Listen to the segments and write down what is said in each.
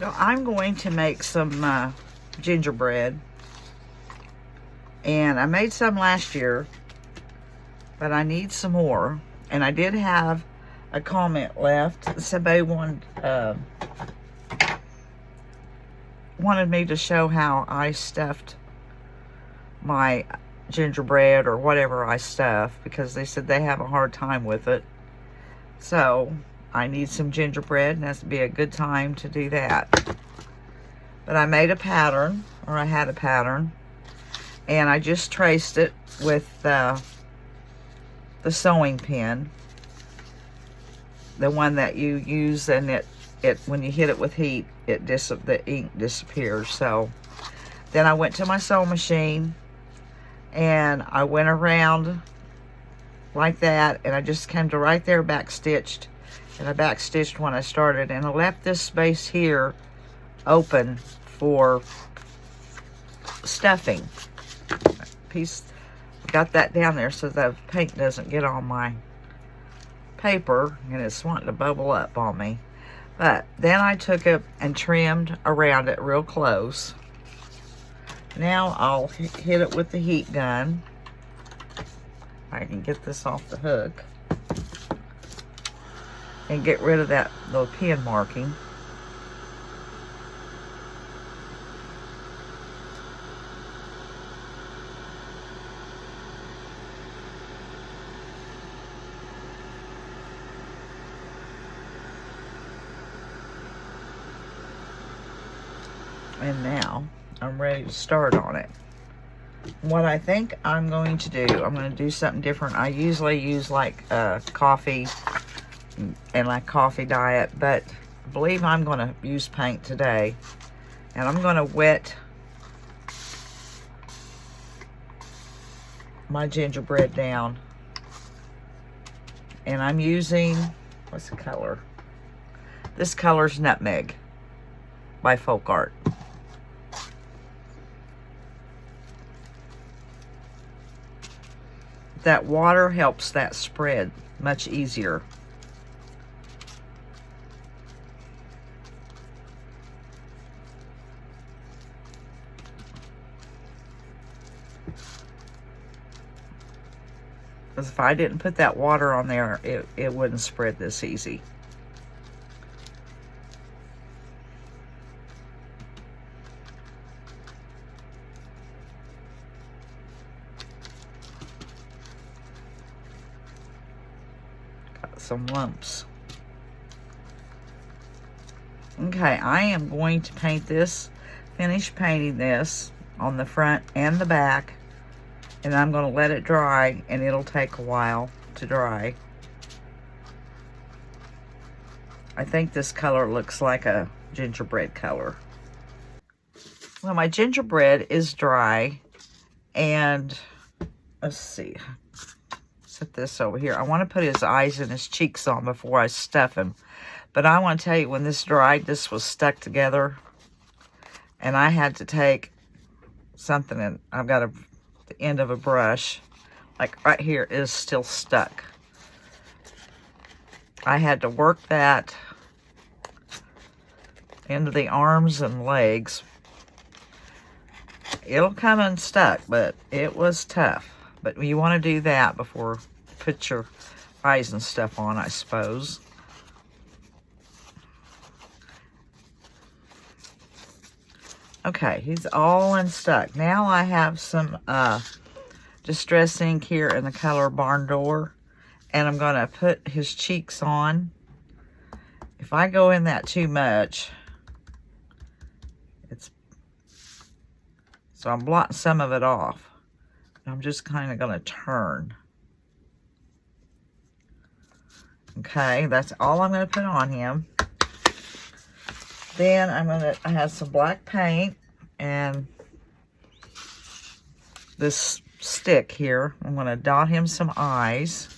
So I'm going to make some gingerbread. And I made some last year, but I need some more. And I did have a comment left. Somebody wanted me to show how I stuffed my gingerbread or whatever I stuff, because they said they have a hard time with it. So I need some gingerbread, and that's be a good time to do that. But I made a pattern, or I had a pattern, and I just traced it with the sewing pin, the one that you use, and it when you hit it with heat, the ink disappears. So then I went to my sewing machine and I went around like that, and I just came to right there, backstitched, and I backstitched when I started, and I left this space here open for stuffing. Got that down there so the paint doesn't get on my paper, and it's wanting to bubble up on me. But then I took it and trimmed around it real close. Now I'll hit it with the heat gun. I can get this off the hook and get rid of that little pin marking. And now I'm ready to start on it. What I think I'm going to do, I'm going to do something different. I usually use like coffee and like coffee diet, but I believe I'm going to use paint today. And I'm going to wet my gingerbread down. And I'm using, what's the color? This color's Nutmeg by Folk Art. That water helps that spread much easier. Because if I didn't put that water on there, it wouldn't spread this easy. Some lumps. Okay, I am going to paint this, finish painting this on the front and the back, and I'm going to let it dry, and it'll take a while to dry. I think this color looks like a gingerbread color. Well, my gingerbread is dry, and let's see. Set this over here. I want to put his eyes and his cheeks on before I stuff him. But I want to tell you, when this dried, this was stuck together. And I had to take something, and I've got the end of a brush. Like right here is still stuck. I had to work that into the arms and legs. It'll come unstuck, but it was tough. But you want to do that before you put your eyes and stuff on, I suppose. Okay, he's all unstuck. Now I have some Distress ink here in the color Barn Door. And I'm going to put his cheeks on. If I go in that too much, so I'm blotting some of it off. I'm just kind of going to turn. Okay, that's all I'm going to put on him. Then I have some black paint and this stick here. I'm going to dot him some eyes.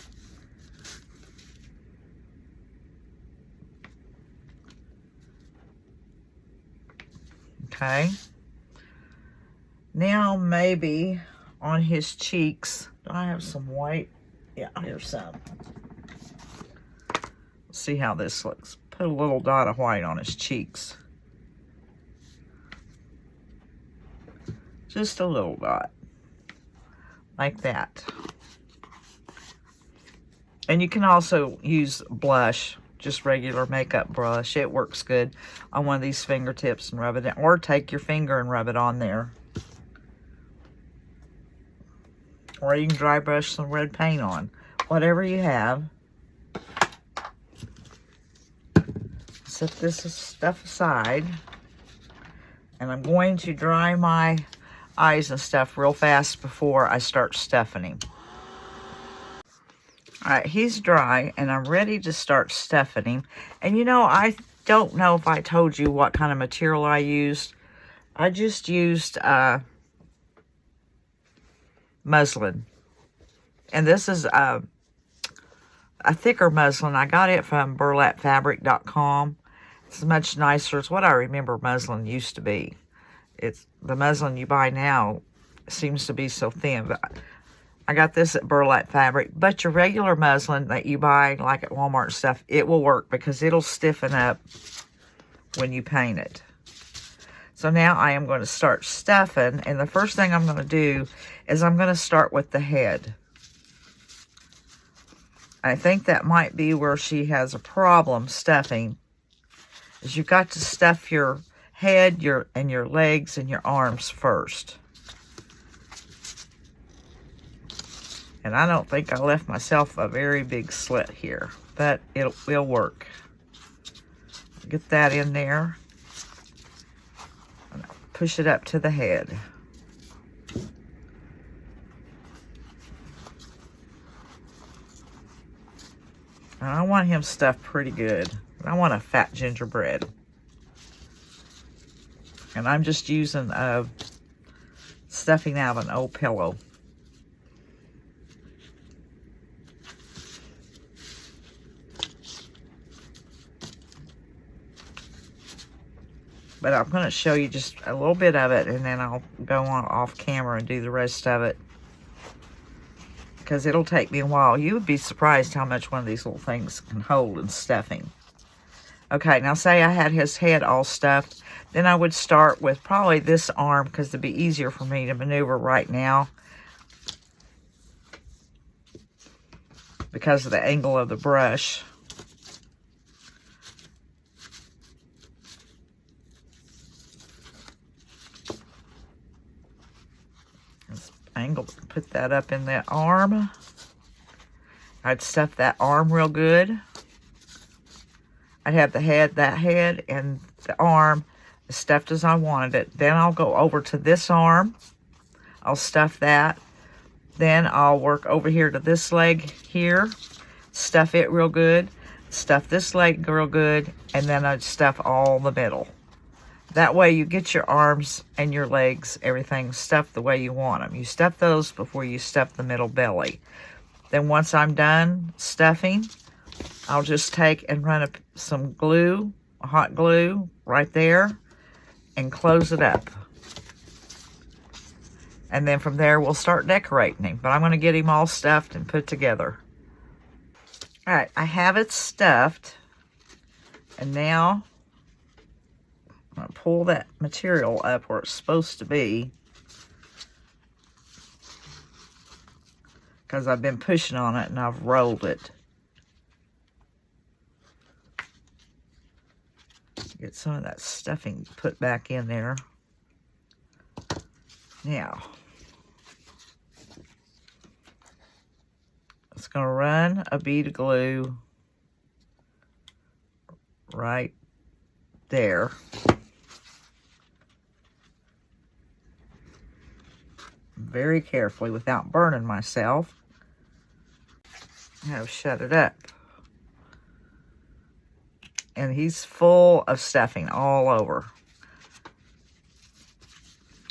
Okay. Now maybe on his cheeks, do I have some white? Yeah, here's some. Let's see how this looks. Put a little dot of white on his cheeks. Just a little dot. Like that. And you can also use blush, just regular makeup brush. It works good on one of these fingertips and rub it in. Or take your finger and rub it on there. Or you can dry brush some red paint on. Whatever you have. Set this stuff aside. And I'm going to dry my eyes and stuff real fast before I start stuffing him. Alright, he's dry and I'm ready to start stuffing him. And you know, I don't know if I told you what kind of material I used. I just used muslin. And this is a thicker muslin. I got it from burlapfabric.com. It's much nicer. It's what I remember muslin used to be. It's the muslin you buy now seems to be so thin. But I got this at Burlap Fabric. But your regular muslin that you buy like at Walmart and stuff, it will work because it'll stiffen up when you paint it. So now I am going to start stuffing. And the first thing I'm going to do is I'm going to start with the head. I think that might be where she has a problem stuffing. Is you've got to stuff your head, your legs, and your arms first. And I don't think I left myself a very big slit here, but it'll work. Get that in there. And push it up to the head. And I want him stuffed pretty good. I want a fat gingerbread. And I'm just using stuffing out of an old pillow. But I'm going to show you just a little bit of it, and then I'll go on off camera and do the rest of it. Because it'll take me a while. You would be surprised how much one of these little things can hold in stuffing. Okay, now say I had his head all stuffed. Then I would start with probably this arm because it'd be easier for me to maneuver right now. Because of the angle of the brush. This angle, put that up in that arm. I'd stuff that arm real good. I'd have the head, that head, and the arm as stuffed as I wanted it. Then I'll go over to this arm. I'll stuff that. Then I'll work over here to this leg here. Stuff it real good. Stuff this leg real good. And then I'd stuff all the middle. That way you get your arms and your legs, everything stuffed the way you want them. You stuff those before you stuff the middle belly. Then once I'm done stuffing, I'll just take and run some glue, hot glue, right there, and close it up. And then from there, we'll start decorating him. But I'm going to get him all stuffed and put together. All right, I have it stuffed. And now, I'm going to pull that material up where it's supposed to be. Because I've been pushing on it and I've rolled it. Get some of that stuffing put back in there. Now, it's going to run a bead of glue right there. Very carefully without burning myself. Now shut it up. And he's full of stuffing all over.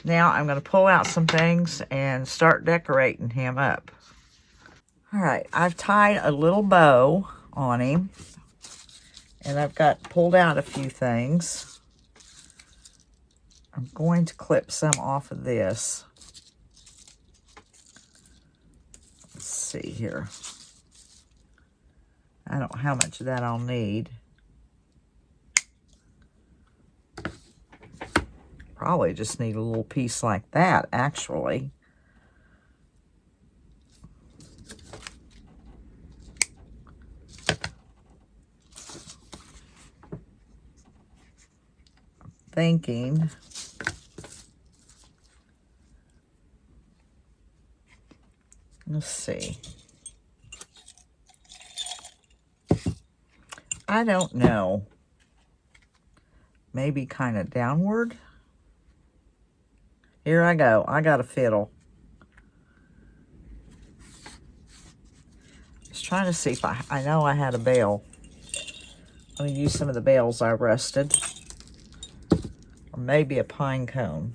Now I'm going to pull out some things and start decorating him up. All right, I've tied a little bow on him. And I've got pulled out a few things. I'm going to clip some off of this. Let's see here. I don't know how much of that I'll need. probably just need a little piece like that, actually. Thinking let's see. I don't know. Maybe kind of downward. Here I go. I got a fiddle. Just trying to see if I know I had a bell. I'm going to use some of the bells I rusted. Or maybe a pine cone.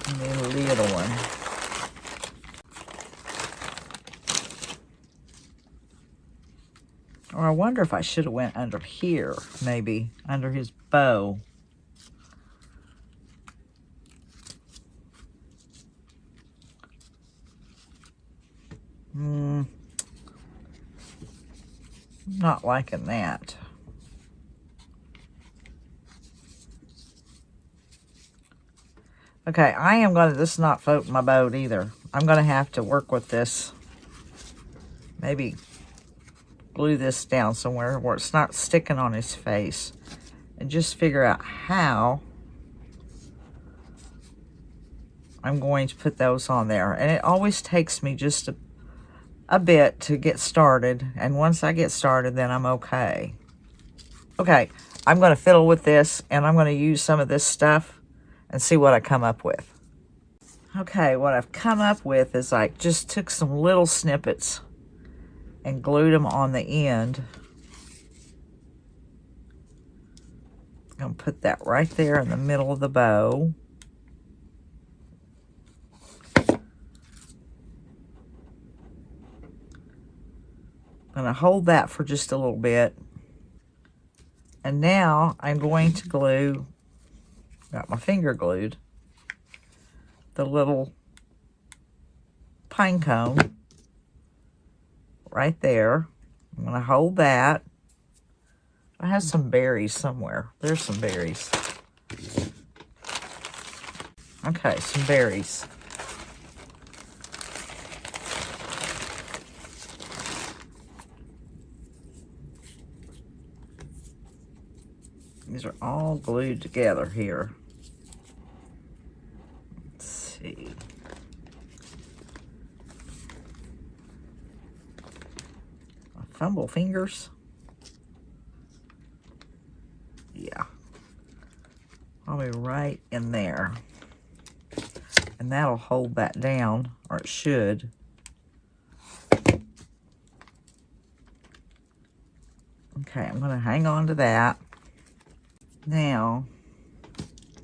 And then a little one. Or I wonder if I should have went under here, maybe, under his bow. Not liking that. Okay, I am going to, this is not floating my boat either. I'm going to have to work with this. Maybe glue this down somewhere where it's not sticking on his face. And just figure out how I'm going to put those on there. And it always takes me just a bit to get started. And once I get started, then I'm okay. Okay, I'm going to fiddle with this, and I'm going to use some of this stuff and see what I come up with. Okay, what I've come up with is I just took some little snippets and glued them on the end. I'm going to put that right there in the middle of the bow. I'm going to hold that for just a little bit. And now I'm going to glue, got my finger glued, the little pine cone right there. I'm going to hold that. I have some berries somewhere. There's some berries. Okay, some berries. These are all glued together here. Let's see. My fumble fingers. Yeah. Probably right in there. And that'll hold that down, or it should. Okay, I'm going to hang on to that. Now,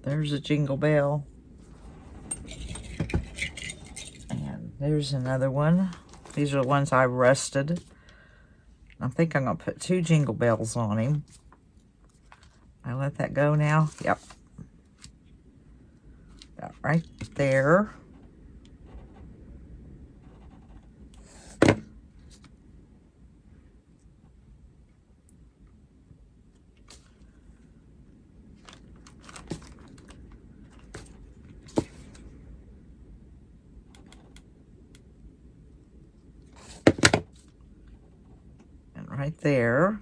there's a jingle bell. And there's another one. These are the ones I rusted. I think I'm going to put 2 jingle bells on him. I let that go now. Yep. Got right there. Right there.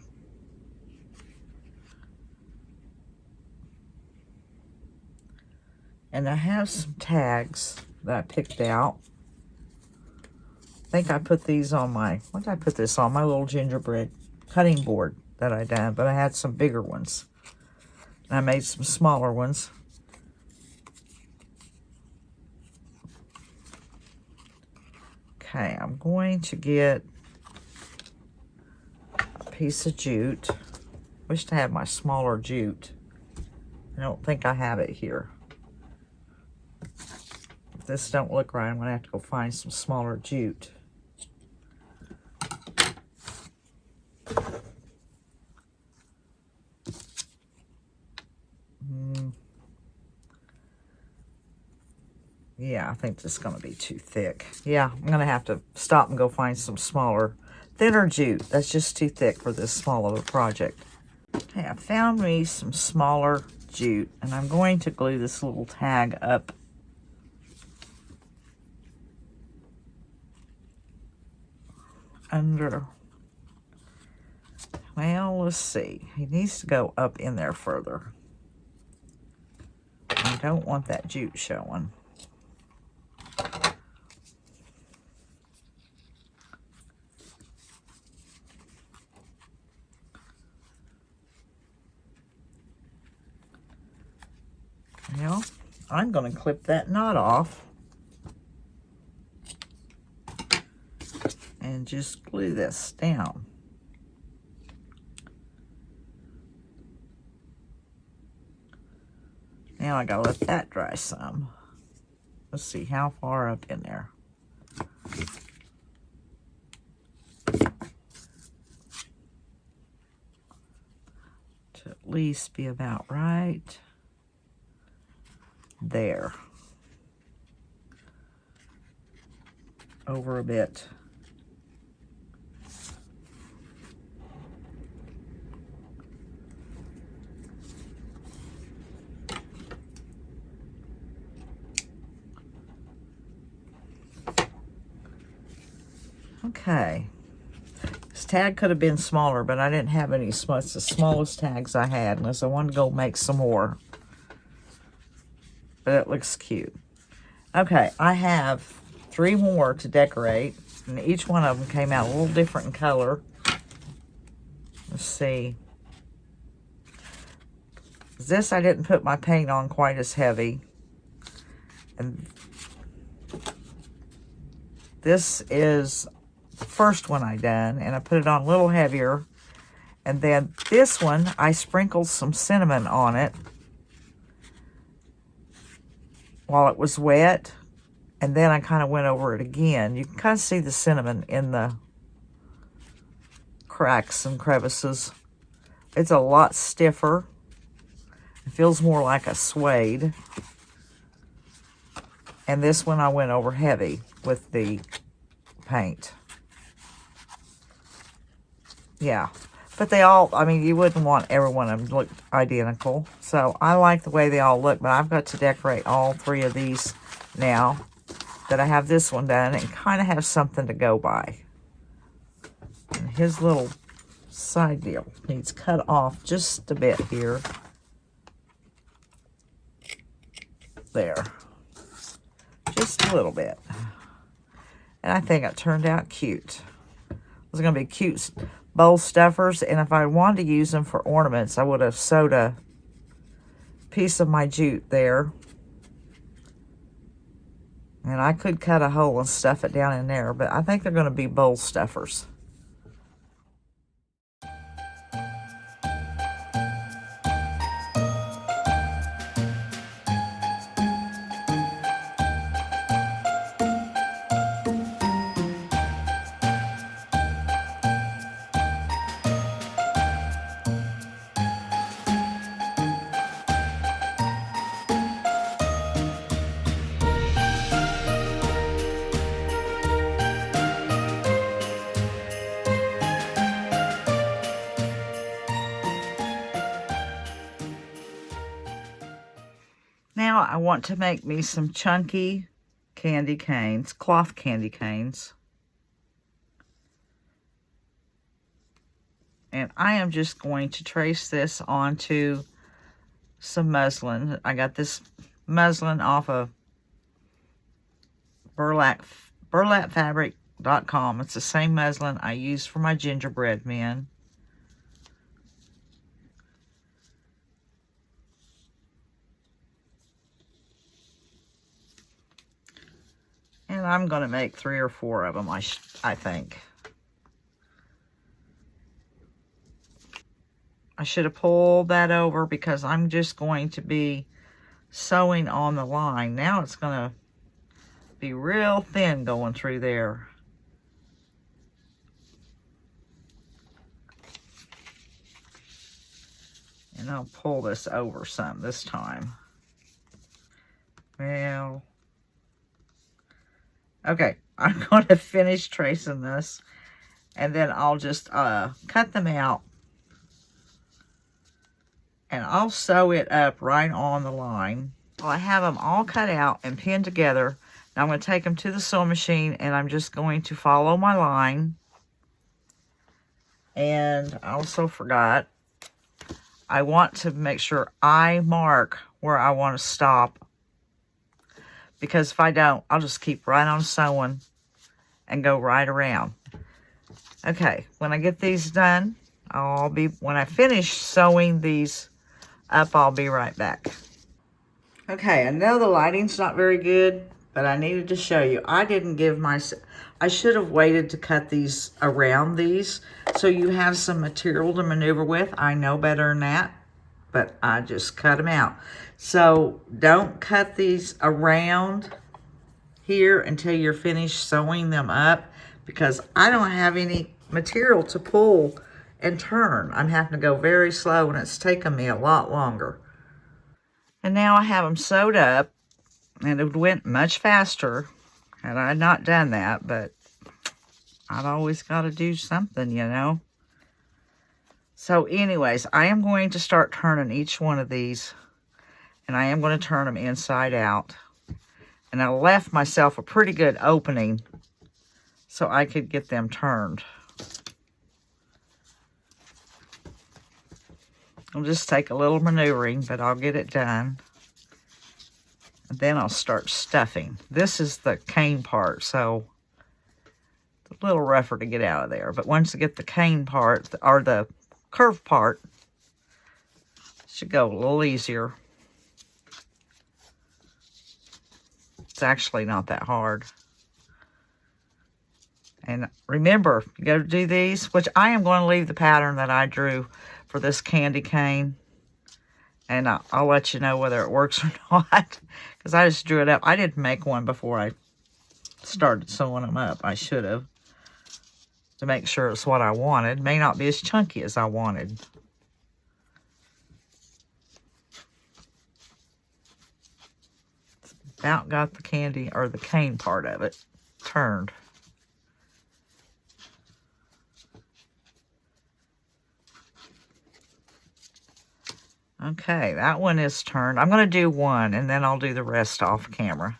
And I have some tags that I picked out. I think I put these on my, what did I put this on? My little gingerbread cutting board that I done, but I had some bigger ones. And I made some smaller ones. Okay, I'm going to get piece of jute. Wish to have my smaller jute. I don't think I have it here. If this don't look right, I'm gonna have to go find some smaller jute. Yeah, I think this is gonna be too thick. Yeah, I'm gonna have to stop and go find some smaller, thinner jute. That's just too thick for this small of a project. Okay, I found me some smaller jute, and I'm going to glue this little tag up under. Well, let's see. He needs to go up in there further. I don't want that jute showing. Well, I'm going to clip that knot off and just glue this down. Now I gotta let that dry some. Let's see how far up in there. To at least be about right there. Over a bit. Okay, this tag could have been smaller, but I didn't have any small. It's the smallest tags I had, unless I wanted to go make some more. But it looks cute. Okay, I have 3 more to decorate, and each one of them came out a little different in color. Let's see. This I didn't put my paint on quite as heavy. And this is the first one I done, and I put it on a little heavier. And then this one, I sprinkled some cinnamon on it while it was wet, and then I kind of went over it again. You can kind of see the cinnamon in the cracks and crevices. It's a lot stiffer. It feels more like a suede. And this one I went over heavy with the paint. Yeah, but they all, I mean, you wouldn't want every one of them to look identical. So I like the way they all look, but I've got to decorate all 3 of these now that I have this one done and kind of have something to go by. And his little side deal needs cut off just a bit here. There. Just a little bit. And I think it turned out cute. Those are going to be cute bowl stuffers, and if I wanted to use them for ornaments, I would have sewed a piece of my jute there. And I could cut a hole and stuff it down in there, but I think they're going to be bowl stuffers. Now I want to make me some chunky candy canes, cloth candy canes. And I am just going to trace this onto some muslin. I got this muslin off of burlapfabric.com. It's the same muslin I use for my gingerbread men. And I'm going to make 3 or 4 of them, I think. I should have pulled that over because I'm just going to be sewing on the line. Now it's going to be real thin going through there. And I'll pull this over some this time. Well... Okay, I'm going to finish tracing this, and then I'll just cut them out and I'll sew it up right on the line. Well, I have them all cut out and pinned together. Now I'm going to take them to the sewing machine, and I'm just going to follow my line. And I also forgot, I want to make sure I mark where I want to stop, because if I don't, I'll just keep right on sewing and go right around. Okay, when I get these done, when I finish sewing these up, I'll be right back. Okay, I know the lighting's not very good, but I needed to show you. I should have waited to cut these around these, so you have some material to maneuver with. I know better than that, but I just cut them out. So don't cut these around here until you're finished sewing them up, because I don't have any material to pull and turn. I'm having to go very slow, and it's taken me a lot longer. And now I have them sewed up, and it went much faster had I not done that, but I've always got to do something, you know. So anyways, I am going to start turning each one of these, and I am going to turn them inside out. And I left myself a pretty good opening so I could get them turned. It'll just take a little maneuvering, but I'll get it done. And then I'll start stuffing. This is the cane part, so it's a little rougher to get out of there. But once I get the cane part, or the curved part, it should go a little easier. It's actually not that hard. And remember, you got to do these, which I am going to leave the pattern that I drew for this candy cane, and I'll let you know whether it works or not, because I just drew it up. I didn't make one before I started sewing them up. I should have, to make sure it's what I wanted. May not be as chunky as I wanted. It's about got the candy, or the cane part of it, turned. Okay, that one is turned. I'm going to do one, and then I'll do the rest off camera.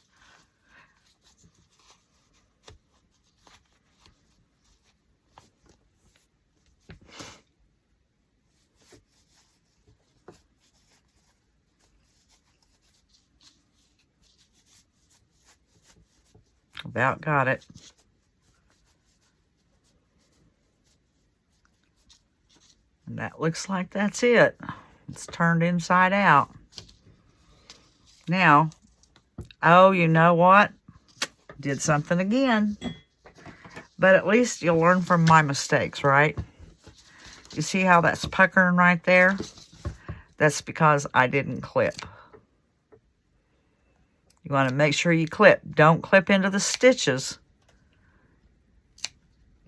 About got it. And that looks like that's it. It's turned inside out. Now, oh, you know what? Did something again. But at least you'll learn from my mistakes, right? You see how that's puckering right there? That's because I didn't clip. You want to make sure you clip. Don't clip into the stitches.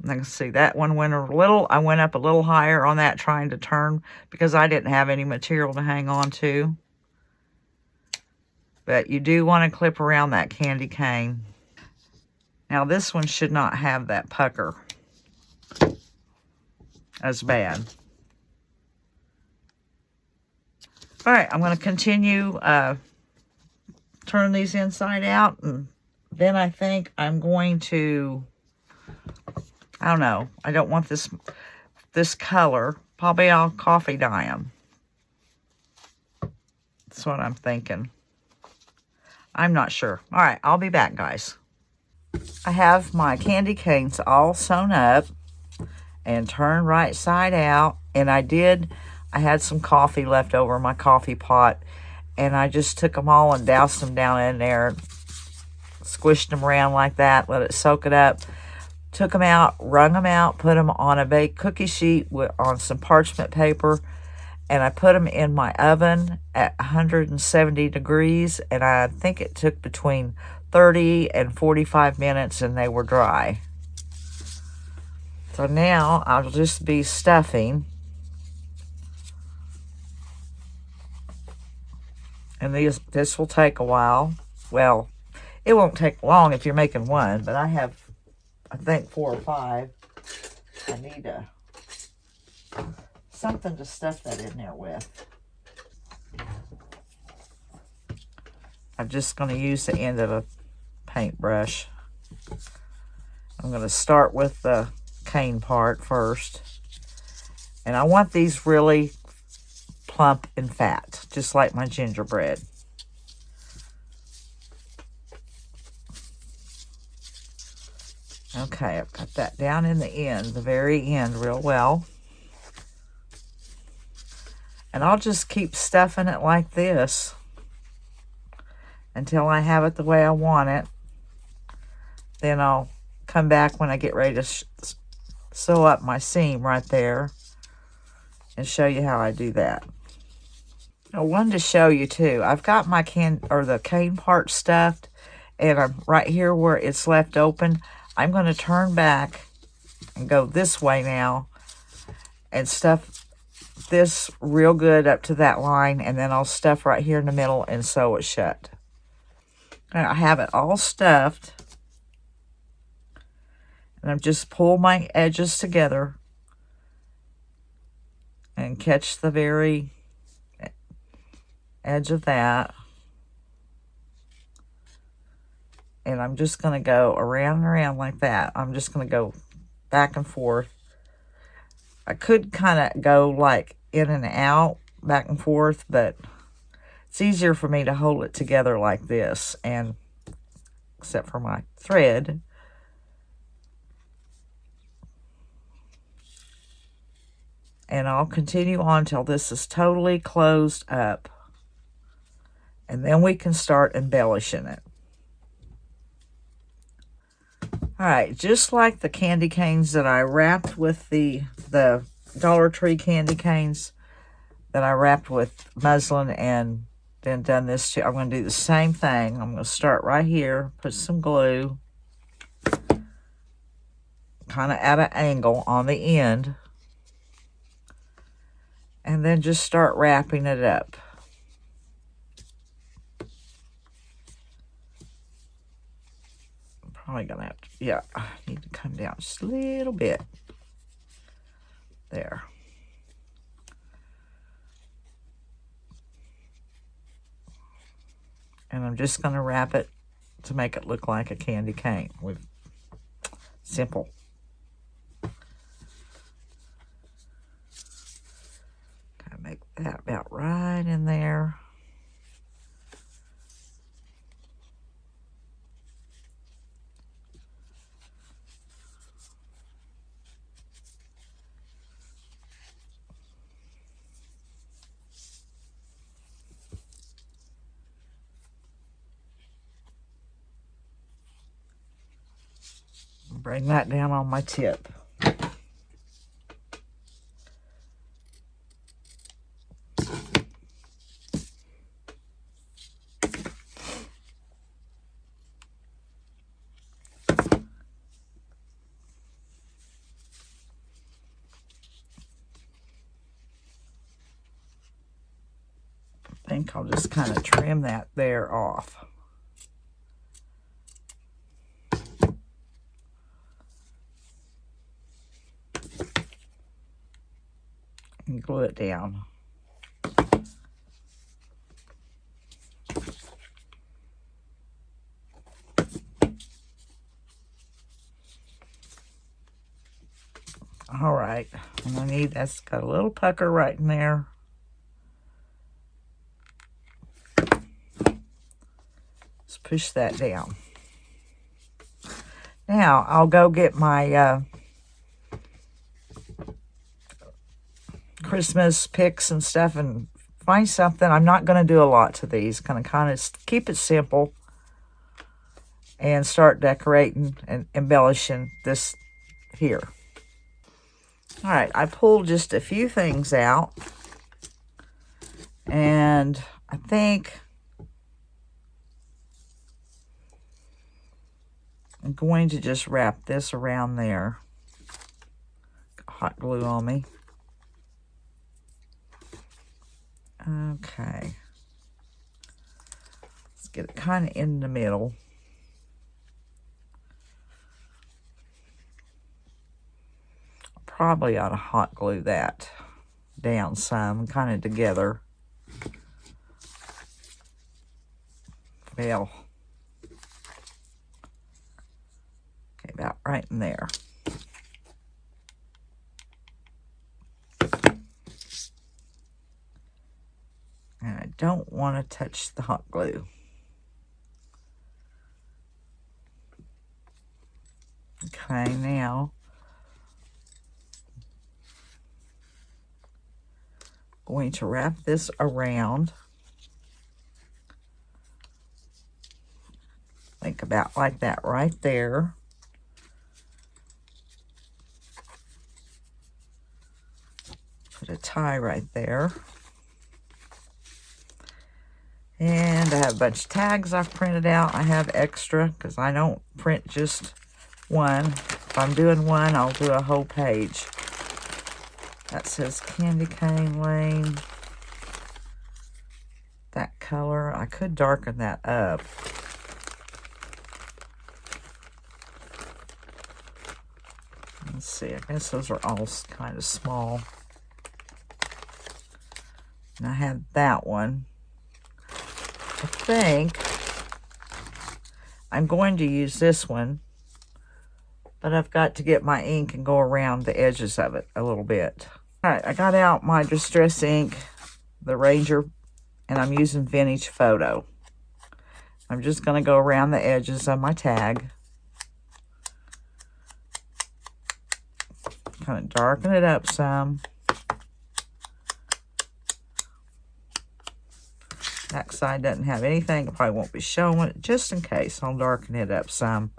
I can see that one went a little, I went up a little higher on that trying to turn because I didn't have any material to hang on to. But you do want to clip around that candy cane. Now this one should not have that pucker as bad. All right, I'm going to continue turn these inside out, and then I think I'm going to, I don't know, I don't want this color. Probably I'll coffee dye them. That's what I'm thinking. I'm not sure. All right, I'll be back, guys. I have my candy canes all sewn up and turned right side out, and I had some coffee left over in my coffee pot, and I just took them all and doused them down in there, squished them around like that, let it soak it up. Took them out, wrung them out, put them on a baked cookie sheet on some parchment paper, and I put them in my oven at 170 degrees, and I think it took between 30 and 45 minutes, and they were dry. So now I'll just be stuffing. And this will take a while. Well, it won't take long if you're making one, but I have, I think, 4 or 5. I need something to stuff that in there with. I'm just going to use the end of a paintbrush. I'm going to start with the cane part first. And I want these really plump and fat, just like my gingerbread. Okay, I've got that down in the end, the very end, real well. And I'll just keep stuffing it like this until I have it the way I want it. Then I'll come back when I get ready to sew up my seam right there and show you how I do that. I wanted to show you too. I've got my the cane part stuffed, and I'm right here where it's left open. I'm going to turn back and go this way now and stuff this real good up to that line, and then I'll stuff right here in the middle and sew it shut. And I have it all stuffed, and I'm just pull my edges together and catch the very edge of that. And I'm just going to go around and around like that. I'm just going to go back and forth. I could kind of go like in and out, back and forth, but it's easier for me to hold it together like this, and except for my thread. And I'll continue on till this is totally closed up. And then we can start embellishing it. All right, just like the candy canes that I wrapped with the Dollar Tree candy canes that I wrapped with muslin and then done this too, I'm going to do the same thing. I'm going to start right here, put some glue, kind of at an angle on the end, and then just start wrapping it up. Probably gonna have to, yeah, I need to come down just a little bit. There. And I'm just gonna wrap it to make it look like a candy cane. With simple. Kind of make that about right in there. Bring that down on my tip. I think I'll just kind of trim that there off. And glue it down. All right, and I need, that's got a little pucker right in there. Let's push that down. Now I'll go get my Christmas picks and stuff and find something. I'm not going to do a lot to these. Going to kind of keep it simple and start decorating and embellishing this here. All right, I pulled just a few things out, and I think I'm going to just wrap this around there. Hot glue on me. Okay. Let's get it kind of in the middle. Probably ought to hot glue that down some, kind of together. bell. Okay, about right in there. And I don't want to touch the hot glue. Okay, now I'm going to wrap this around. Think about like that right there. Put a tie right there. And I have a bunch of tags I've printed out. I have extra because I don't print just one. If I'm doing one, I'll do a whole page. That says Candy Cane Lane. That color, I could darken that up. Let's see, I guess those are all kind of small. And I have that one. I think I'm going to use this one, but I've got to get my ink and go around the edges of it a little bit. All right, I got out my Distress ink, the Ranger, and I'm using Vintage Photo. I'm just going to go around the edges of my tag. Kind of darken it up some. That side doesn't have anything. I probably won't be showing it. Just in case, I'll darken it up some.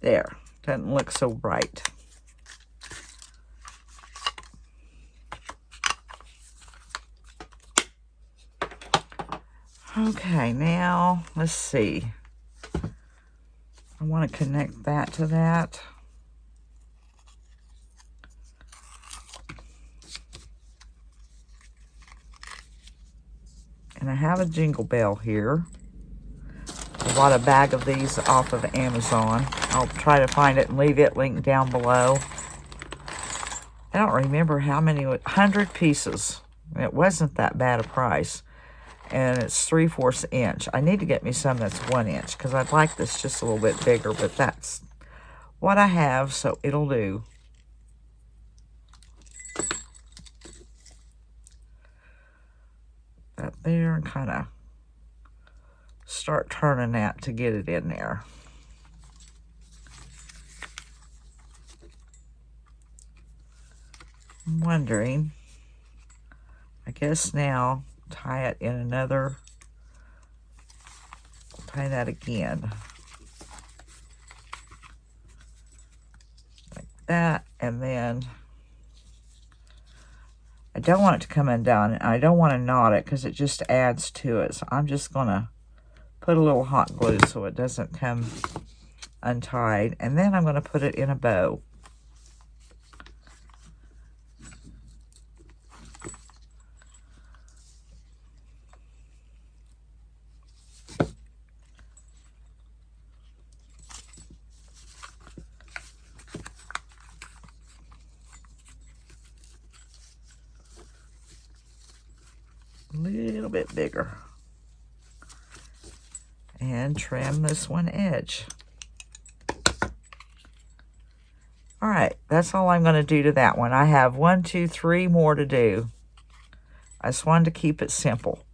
There. Doesn't look so bright. Okay, now, let's see. I want to connect that to that. And I have a Jingle Bell here. I bought a bag of these off of Amazon. I'll try to find it and leave it linked down below. I don't remember how many, 100 pieces. It wasn't that bad a price. And it's 3/4 inch. I need to get me some that's 1 inch because I'd like this just a little bit bigger, but that's what I have, so it'll do. That there and kind of start turning that to get it in there. I'm wondering, I guess now, tie it in another, tie that again. Like that, and then I don't want it to come undone, and I don't want to knot it because it just adds to it. So I'm just going to put a little hot glue so it doesn't come untied, and then I'm going to put it in a bow. Little bit bigger, and trim this one edge. All right, that's all I'm going to do to that one. I have 1, 2, 3 more to do. I just wanted to keep it simple.